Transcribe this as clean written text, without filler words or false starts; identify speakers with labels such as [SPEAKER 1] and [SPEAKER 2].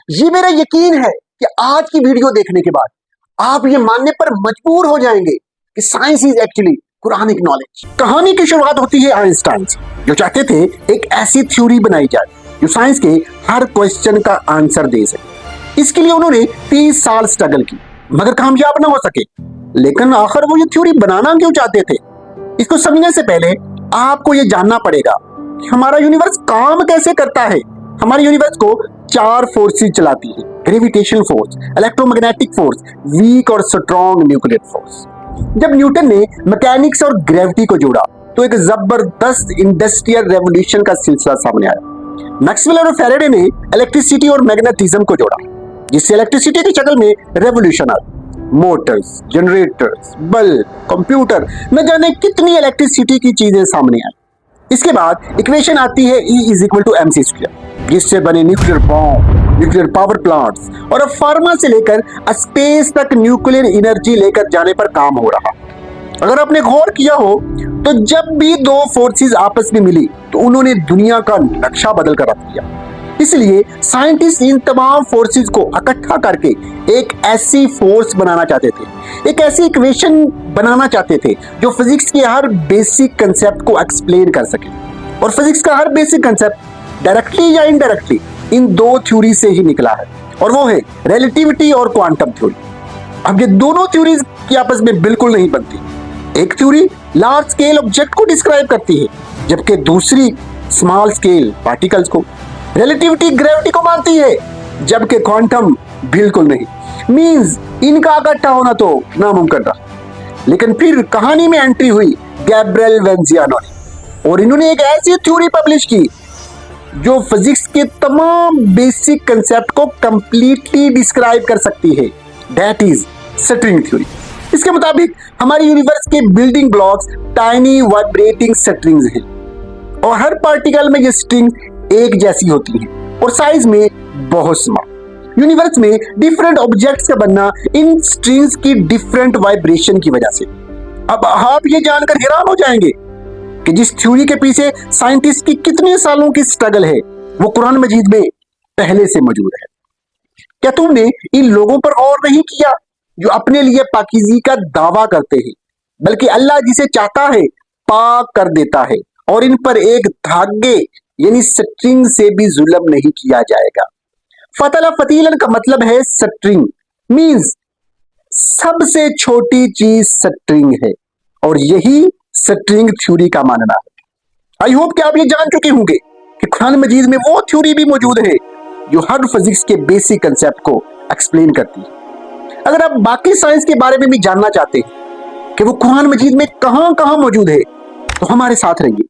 [SPEAKER 1] ये मेरा यकीन है कि आज की वीडियो देखने के बाद आप ये मानने पर मजबूर हो जाएंगे कि science is actually Quranic knowledge. कहानी की शुरुआत होती है आइंस्टाइन से, जो चाहते थे एक ऐसी थ्योरी बनाई जाए जो साइंस के हर क्वेश्चन का आंसर दे सके। इसके लिए उन्होंने 30 साल स्ट्रगल की, मगर कामयाब ना हो सके। लेकिन आखिर वो ये थ्योरी बनाना क्यों चाहते थे, इसको समझने से पहले आपको ये जानना पड़ेगा कि हमारा यूनिवर्स काम कैसे करता है। हमारे यूनिवर्स को 4 फोर्सेस चलाती है: gravitational force, electromagnetic force, weak और स्ट्रॉन्ग न्यूक्लियर फोर्स। जब न्यूटन ने मैकेनिक्स और ग्रेविटी को जोड़ा तो एक जबरदस्त इंडस्ट्रियल रेवोल्यूशन का सिलसिला सामने आया। मैक्सवेल और फैराडे ने इलेक्ट्रिसिटी और मैग्नेटिज्म को जोड़ा, जिससे इलेक्ट्रिसिटी की शक्ल में रेवोल्यूशन आई। मोटर्स, जनरेटर्स, बल्ब, कंप्यूटर, न जाने कितनी इलेक्ट्रिसिटी की चीजें सामने आई। इसके बाद इक्वेशन आती है E = mc², जिससे बने nuclear bomb, nuclear power plants और अब फार्मा से लेकर स्पेस तक न्यूक्लियर एनर्जी लेकर जाने पर काम हो रहा। अगर आपने गौर किया हो तो जब भी 2 फोर्सेस आपस में मिली तो उन्होंने दुनिया का नक्शा बदल कर रख दिया। इसलिए साइंटिस्ट इन तमाम फोर्सेस को इकट्ठा करके एक ऐसी फोर्स बनाना चाहते थे, एक ऐसी इक्वेशन बनाना चाहते थे जो फिजिक्स के हर बेसिक कंसेप्ट को एक्सप्लेन कर सके। और फिजिक्स का हर बेसिक कंसेप्ट डायरेक्टली या इनडायरेक्टली इन 2 थ्योरी से ही निकला है, और वो है रिलेटिविटी और क्वांटम थ्योरी। अब ये दोनों थ्योरीज की आपस में बिल्कुल नहीं बनती। एक थ्योरी लार्ज स्केल ऑब्जेक्ट को डिस्क्राइब करती है, जबकि दूसरी स्मॉल स्केल पार्टिकल्स को। रिलेटिविटी ग्रेविटी को मानती है, जबकि क्वांटम बिल्कुल नहीं। मींस इनका इकट्ठा होना तो नामुमकिन रहा। लेकिन फिर कहानी में एंट्री हुई गैब्रिएल वेंजियानो ने, और इन्होंने एक ऐसी थ्योरी पब्लिश की जो फिजिक्स के तमाम बेसिक कंसेप्ट को कंप्लीटली डिस्क्राइब कर सकती है। That is string theory. इसके मुताबिक हमारे यूनिवर्स के building blocks tiny vibrating strings हैं, और हर पार्टिकल में ये स्ट्रिंग एक जैसी होती है और साइज में बहुत स्मॉल। यूनिवर्स में डिफरेंट ऑब्जेक्ट्स का बनना इन स्ट्रिंग्स की डिफरेंट वाइब्रेशन की वजह से। अब आप ये जानकर हैरान हो जाएंगे कि जिस थ्योरी के पीछे साइंटिस्ट की कितने सालों की स्ट्रगल है, वो कुरान मजीद में पहले से मौजूद है। क्या तुमने इन लोगों पर गौर नहीं किया जो अपने लिए पाकीज़गी का दावा करते हैं, बल्कि अल्लाह जिसे चाहता है पाक कर देता है, और इन पर एक धागे यानी स्ट्रिंग से भी जुल्म नहीं किया जाएगा। फतला फतीलन का मतलब है स्ट्रिंग, मींस सबसे छोटी चीज स्ट्रिंग है, और यही स्ट्रिंग थ्योरी का मानना है। आई होप कि आप ये जान चुके होंगे कि कुरान मजीद में वो थ्योरी भी मौजूद है जो हर फिजिक्स के बेसिक कंसेप्ट को एक्सप्लेन करती है। अगर आप बाकी साइंस के बारे में भी जानना चाहते हैं कि वो कुरान मजीद में कहां कहां मौजूद है, तो हमारे साथ रहिए।